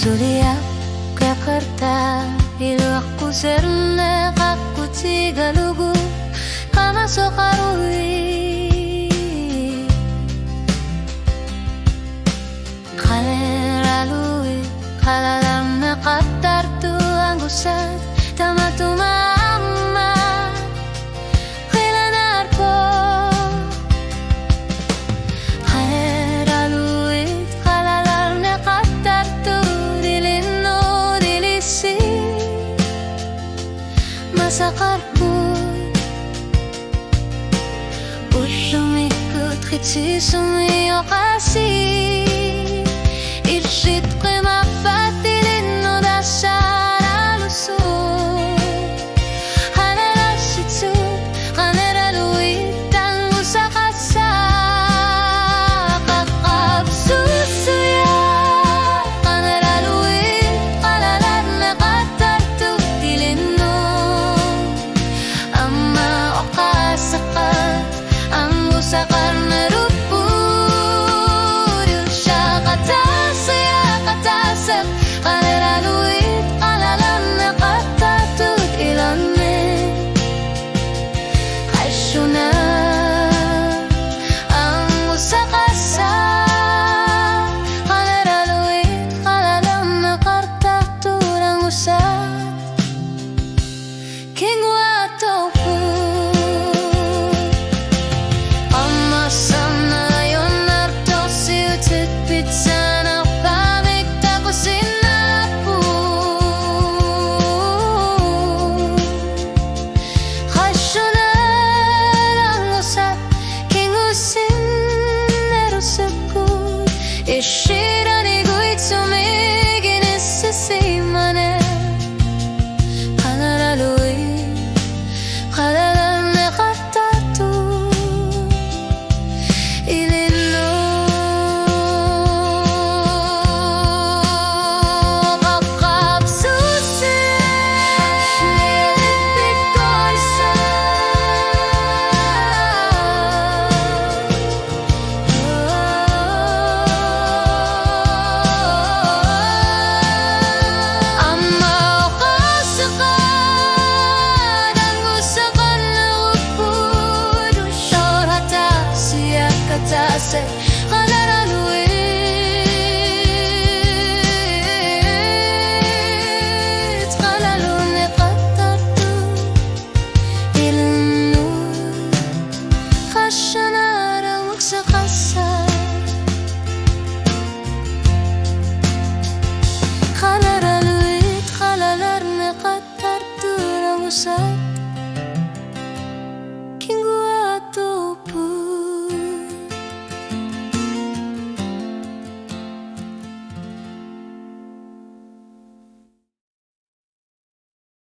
Suliak Jakarta, ilu aku serna aku tiga lugu karena sokarui kalera lui kalalam nakatar tu anggusat tamatu mama kilanar po kalera lui kalalam nakatar tu dilino dilisi masakarku usumikut kitsi sumiyo kasi irshit qima patilino dasara lusu hanara shitsu hanara luitan usakasa kakab susuya hanara luit kalalan nakatartu dilino amma okasakat ang usakar na ishirani guitsumi ginissimane hanara lui kalalan nakatatu ilino kakab susi bitkorsa say